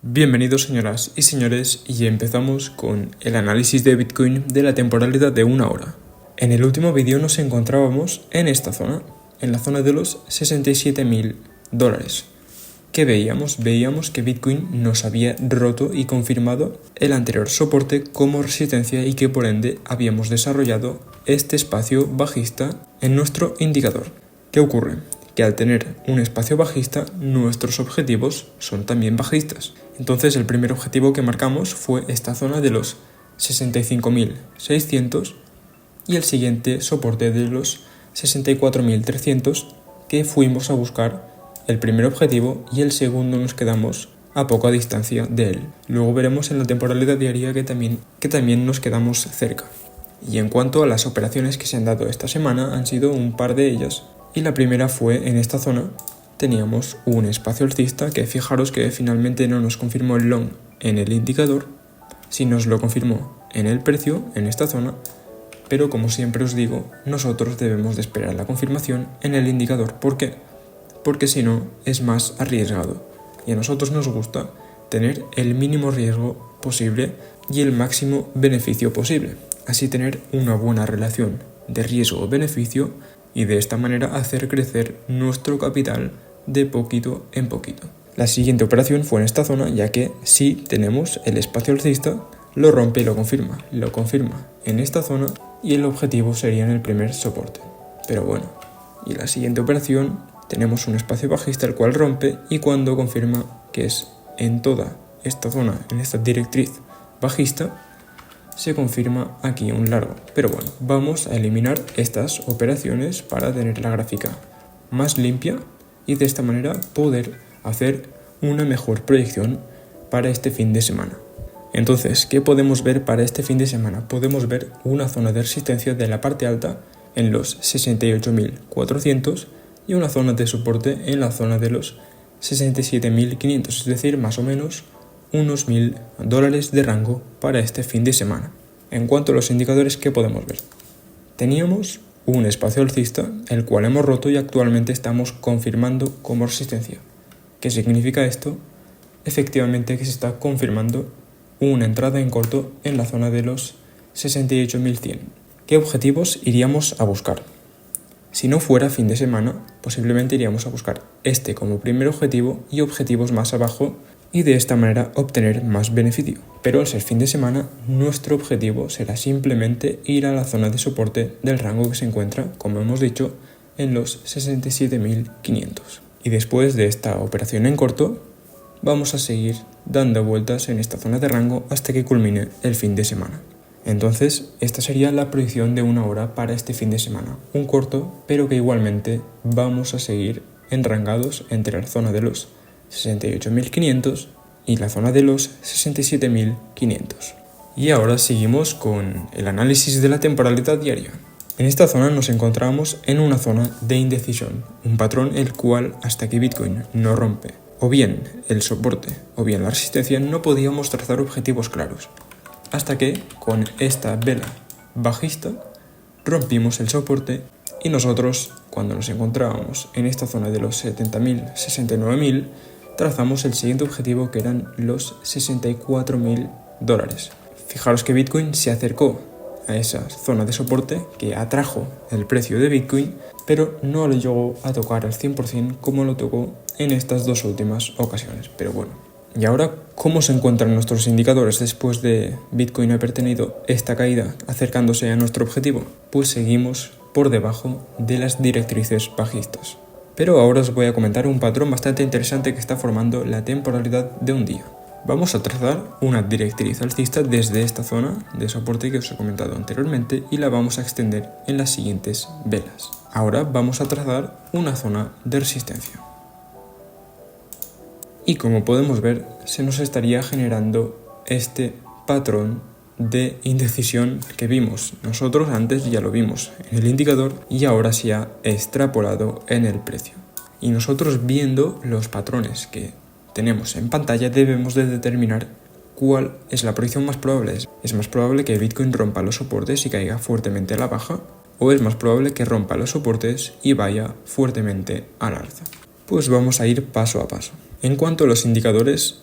Bienvenidos señoras y señores y empezamos con el análisis de Bitcoin de la temporalidad de una hora. En el último vídeo nos encontrábamos en esta zona, en la zona de los $67.000. ¿Qué veíamos? Veíamos que Bitcoin nos había roto y confirmado el anterior soporte como resistencia y que por ende habíamos desarrollado este espacio bajista en nuestro indicador. ¿Qué ocurre? Que al tener un espacio bajista, nuestros objetivos son también bajistas. Entonces el primer objetivo que marcamos fue esta zona de los 65.600 y el siguiente soporte de los 64.300 que fuimos a buscar el primer objetivo y el segundo nos quedamos a poca distancia de él. Luego veremos en la temporalidad diaria que también nos quedamos cerca. Y en cuanto a las operaciones que se han dado esta semana, han sido un par de ellas. Y la primera fue en esta zona, teníamos un espacio alcista que fijaros que finalmente no nos confirmó el long en el indicador, sí nos lo confirmó en el precio, en esta zona, pero como siempre os digo, nosotros debemos de esperar la confirmación en el indicador. ¿Por qué? Porque si no es más arriesgado y a nosotros nos gusta tener el mínimo riesgo posible y el máximo beneficio posible, así tener una buena relación de riesgo-beneficio y de esta manera hacer crecer nuestro capital de poquito en poquito. La siguiente operación fue en esta zona, ya que si tenemos el espacio alcista, lo rompe y lo confirma en esta zona y el objetivo sería en el primer soporte. Pero bueno, y la siguiente operación tenemos un espacio bajista el cual rompe y cuando confirma que es en toda esta zona, en esta directriz bajista, se confirma aquí un largo. Pero bueno, vamos a eliminar estas operaciones para tener la gráfica más limpia y de esta manera poder hacer una mejor proyección para este fin de semana. Entonces, ¿qué podemos ver para este fin de semana? Podemos ver una zona de resistencia de la parte alta en los 68.400 y una zona de soporte en la zona de los 67.500, es decir, más o menos unos $1.000 de rango para este fin de semana. En cuanto a los indicadores, ¿qué podemos ver? Teníamos un espacio alcista, el cual hemos roto y actualmente estamos confirmando como resistencia. ¿Qué significa esto? Efectivamente que se está confirmando una entrada en corto en la zona de los 68.100. ¿Qué objetivos iríamos a buscar? Si no fuera fin de semana, posiblemente iríamos a buscar este como primer objetivo y objetivos más abajo y de esta manera obtener más beneficio. Pero al ser fin de semana, nuestro objetivo será simplemente ir a la zona de soporte del rango que se encuentra, como hemos dicho, en los 67.500. Y después de esta operación en corto, vamos a seguir dando vueltas en esta zona de rango hasta que culmine el fin de semana. Entonces, esta sería la proyección de una hora para este fin de semana. Un corto, pero que igualmente vamos a seguir enrangados entre la zona de los 68.500 y la zona de los 67.500. Y ahora seguimos con el análisis de la temporalidad diaria. En esta zona nos encontramos en una zona de indecisión, un patrón el cual hasta que Bitcoin no rompe o bien el soporte o bien la resistencia no podíamos trazar objetivos claros. Hasta que con esta vela bajista rompimos el soporte y nosotros cuando nos encontrábamos en esta zona de los 70.000, 69.000 trazamos el siguiente objetivo que eran los $64.000. Fijaros que Bitcoin se acercó a esa zona de soporte que atrajo el precio de Bitcoin, pero no lo llegó a tocar al 100% como lo tocó en estas dos últimas ocasiones. Pero bueno, y ahora, ¿cómo se encuentran nuestros indicadores después de Bitcoin haber tenido esta caída acercándose a nuestro objetivo? Pues seguimos por debajo de las directrices bajistas. Pero ahora os voy a comentar un patrón bastante interesante que está formando la temporalidad de un día. Vamos a trazar una directriz alcista desde esta zona de soporte que os he comentado anteriormente y la vamos a extender en las siguientes velas. Ahora vamos a trazar una zona de resistencia. Y como podemos ver, se nos estaría generando este patrón de indecisión que vimos nosotros antes, ya lo vimos en el indicador y ahora se ha extrapolado en el precio. Y nosotros viendo los patrones que tenemos en pantalla debemos de determinar cuál es la proyección más probable. ¿Es más probable que Bitcoin rompa los soportes y caiga fuertemente a la baja? ¿O es más probable que rompa los soportes y vaya fuertemente al alza? Pues vamos a ir paso a paso. En cuanto a los indicadores,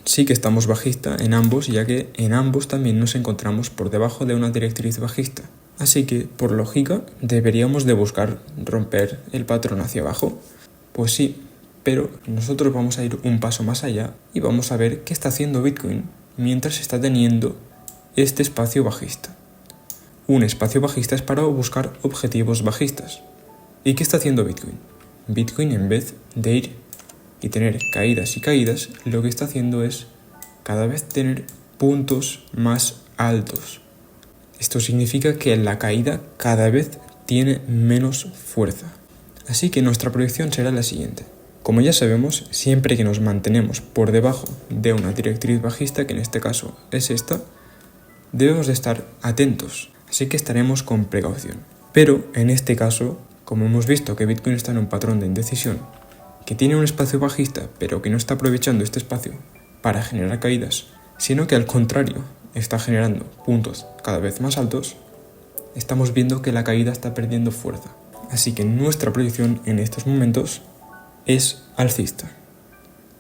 sí que estamos bajista en ambos, ya que en ambos también nos encontramos por debajo de una directriz bajista. Así que, por lógica, deberíamos de buscar romper el patrón hacia abajo. Pues sí, pero nosotros vamos a ir un paso más allá y vamos a ver qué está haciendo Bitcoin mientras está teniendo este espacio bajista. Un espacio bajista es para buscar objetivos bajistas. ¿Y qué está haciendo Bitcoin? Bitcoin, en vez de ir y tener caídas y caídas, lo que está haciendo es cada vez tener puntos más altos. Esto significa que la caída cada vez tiene menos fuerza. Así que nuestra proyección será la siguiente. Como ya sabemos, siempre que nos mantenemos por debajo de una directriz bajista, que en este caso es esta, debemos de estar atentos. Así que estaremos con precaución. Pero en este caso, como hemos visto que Bitcoin está en un patrón de indecisión, que tiene un espacio bajista, pero que no está aprovechando este espacio para generar caídas, sino que al contrario está generando puntos cada vez más altos, estamos viendo que la caída está perdiendo fuerza. Así que nuestra proyección en estos momentos es alcista.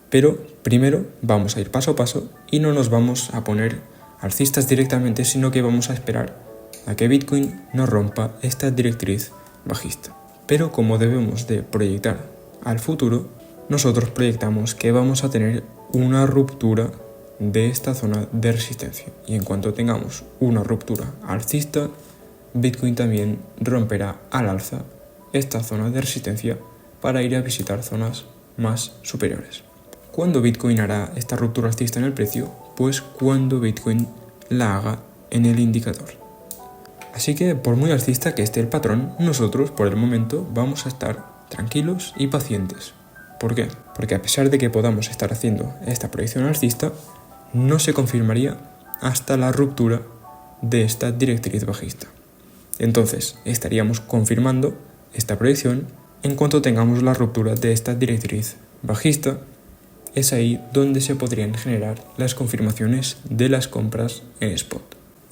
Pero primero vamos a ir paso a paso y no nos vamos a poner alcistas directamente, sino que vamos a esperar a que Bitcoin no rompa esta directriz bajista. Pero como debemos de proyectar al futuro, nosotros proyectamos que vamos a tener una ruptura de esta zona de resistencia. Y en cuanto tengamos una ruptura alcista, Bitcoin también romperá al alza esta zona de resistencia para ir a visitar zonas más superiores. ¿Cuándo Bitcoin hará esta ruptura alcista en el precio? Pues cuando Bitcoin la haga en el indicador. Así que por muy alcista que esté el patrón, nosotros por el momento vamos a estar tranquilos y pacientes. ¿Por qué? Porque a pesar de que podamos estar haciendo esta proyección alcista, no se confirmaría hasta la ruptura de esta directriz bajista. Entonces estaríamos confirmando esta proyección en cuanto tengamos la ruptura de esta directriz bajista. Es ahí donde se podrían generar las confirmaciones de las compras en spot.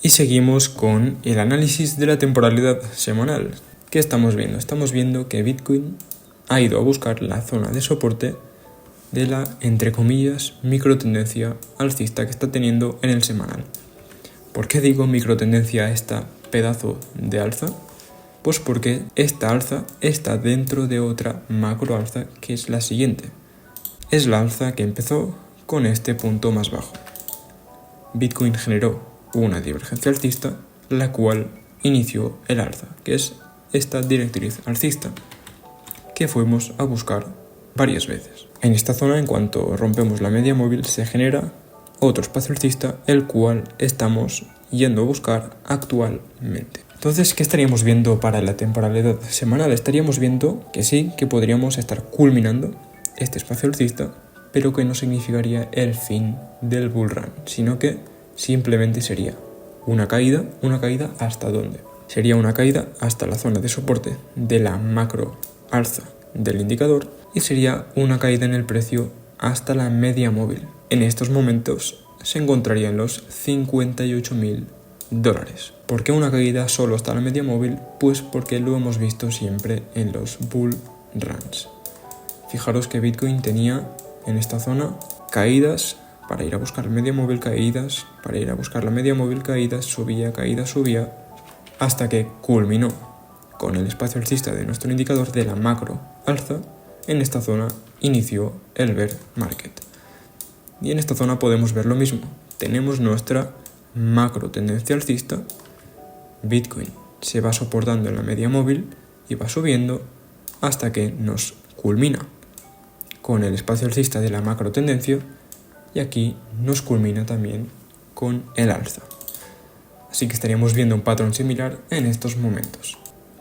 Y seguimos con el análisis de la temporalidad semanal. ¿Qué estamos viendo? Estamos viendo que Bitcoin ha ido a buscar la zona de soporte de la, entre comillas, microtendencia alcista que está teniendo en el semanal. ¿Por qué digo microtendencia a esta pedazo de alza? Pues porque esta alza está dentro de otra macro alza que es la siguiente. Es la alza que empezó con este punto más bajo. Bitcoin generó una divergencia alcista, la cual inició el alza, que es esta directriz alcista que fuimos a buscar varias veces. En esta zona, en cuanto rompemos la media móvil, se genera otro espacio alcista, el cual estamos yendo a buscar actualmente. Entonces, ¿qué estaríamos viendo para la temporalidad semanal? Estaríamos viendo que sí, que podríamos estar culminando este espacio alcista, pero que no significaría el fin del bull run, sino que simplemente sería una caída ¿hasta dónde? Sería una caída hasta la zona de soporte de la macro alza del indicador y sería una caída en el precio hasta la media móvil. En estos momentos se encontraría en los $58.000. ¿Por qué una caída solo hasta la media móvil? Pues porque lo hemos visto siempre en los bull runs. Fijaros que Bitcoin tenía en esta zona caídas para ir a buscar la media móvil, caídas, para ir a buscar la media móvil, caídas, subía, hasta que culminó con el espacio alcista de nuestro indicador de la macro alza. En esta zona inició el bear market. Y en esta zona podemos ver lo mismo. Tenemos nuestra macro tendencia alcista. Bitcoin se va soportando en la media móvil y va subiendo hasta que nos culmina con el espacio alcista de la macro tendencia. Y aquí nos culmina también con el alza. Así que estaríamos viendo un patrón similar en estos momentos.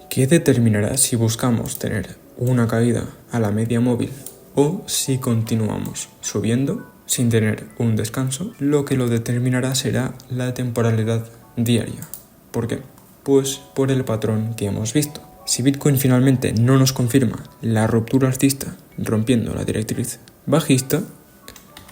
¿Qué determinará si buscamos tener una caída a la media móvil o si continuamos subiendo sin tener un descanso? Lo que lo determinará será la temporalidad diaria. ¿Por qué? Pues por el patrón que hemos visto. Si Bitcoin finalmente no nos confirma la ruptura alcista rompiendo la directriz bajista,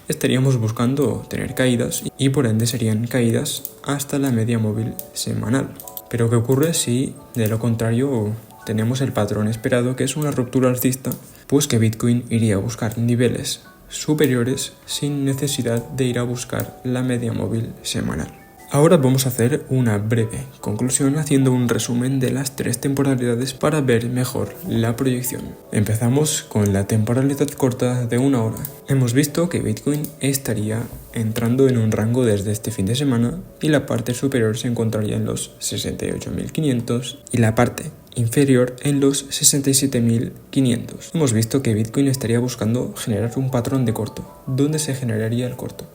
estaríamos buscando tener caídas y por ende serían caídas hasta la media móvil semanal. Pero ¿qué ocurre si de lo contrario tenemos el patrón esperado, que es una ruptura alcista? Pues que Bitcoin iría a buscar niveles superiores sin necesidad de ir a buscar la media móvil semanal. Ahora vamos a hacer una breve conclusión haciendo un resumen de las 3 temporalidades para ver mejor la proyección. Empezamos con la temporalidad corta de 1 hora. Hemos visto que Bitcoin estaría entrando en un rango desde este fin de semana y la parte superior se encontraría en los 68.500 y la parte inferior en los 67.500. Hemos visto que Bitcoin estaría buscando generar un patrón de corto. ¿Dónde se generaría el corto?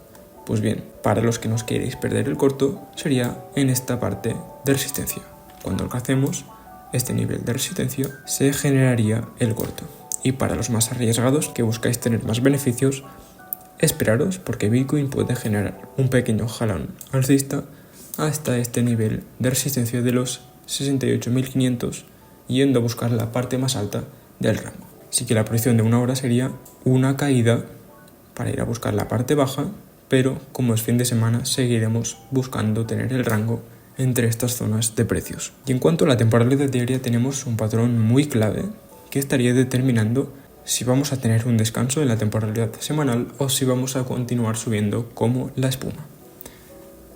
Pues bien, para los que nos queréis perder el corto, sería en esta parte de resistencia. Cuando alcancemos este nivel de resistencia, se generaría el corto. Y para los más arriesgados que buscáis tener más beneficios, esperaros porque Bitcoin puede generar un pequeño jalón alcista hasta este nivel de resistencia de los 68.500, yendo a buscar la parte más alta del rango. Así que la proyección de 1 hora sería una caída para ir a buscar la parte baja, pero como es fin de semana seguiremos buscando tener el rango entre estas zonas de precios. Y en cuanto a la temporalidad diaria, tenemos un patrón muy clave que estaría determinando si vamos a tener un descanso en la temporalidad semanal o si vamos a continuar subiendo como la espuma.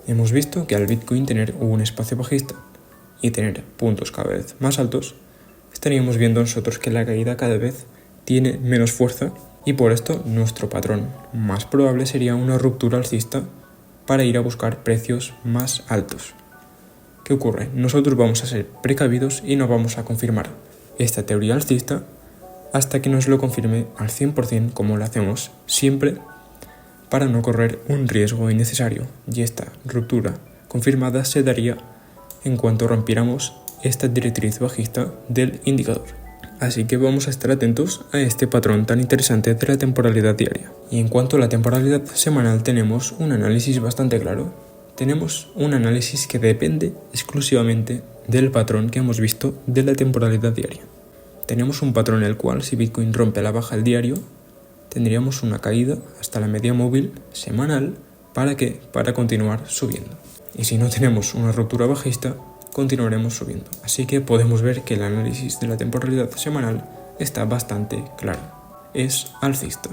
Hemos visto que al Bitcoin tener un espacio bajista y tener puntos cada vez más altos, estaríamos viendo nosotros que la caída cada vez tiene menos fuerza y por esto nuestro patrón más probable sería una ruptura alcista para ir a buscar precios más altos. ¿Qué ocurre? Nosotros vamos a ser precavidos y no vamos a confirmar esta teoría alcista hasta que nos lo confirme al 100% como lo hacemos siempre para no correr un riesgo innecesario, y esta ruptura confirmada se daría en cuanto rompiéramos esta directriz bajista del indicador. Así que vamos a estar atentos a este patrón tan interesante de la temporalidad diaria. Y en cuanto a la temporalidad semanal, tenemos un análisis bastante claro. Tenemos un análisis que depende exclusivamente del patrón que hemos visto de la temporalidad diaria. Tenemos un patrón en el cual si Bitcoin rompe la baja del diario, tendríamos una caída hasta la media móvil semanal. ¿Para qué? Para continuar subiendo. Y si no tenemos una ruptura bajista, continuaremos subiendo. Así que podemos ver que el análisis de la temporalidad semanal está bastante claro. Es alcista.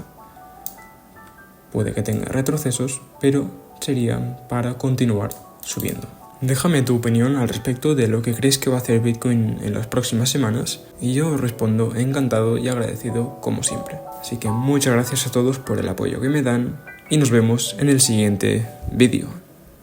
Puede que tenga retrocesos, pero serían para continuar subiendo. Déjame tu opinión al respecto de lo que crees que va a hacer Bitcoin en las próximas semanas y yo respondo encantado y agradecido como siempre. Así que muchas gracias a todos por el apoyo que me dan y nos vemos en el siguiente vídeo.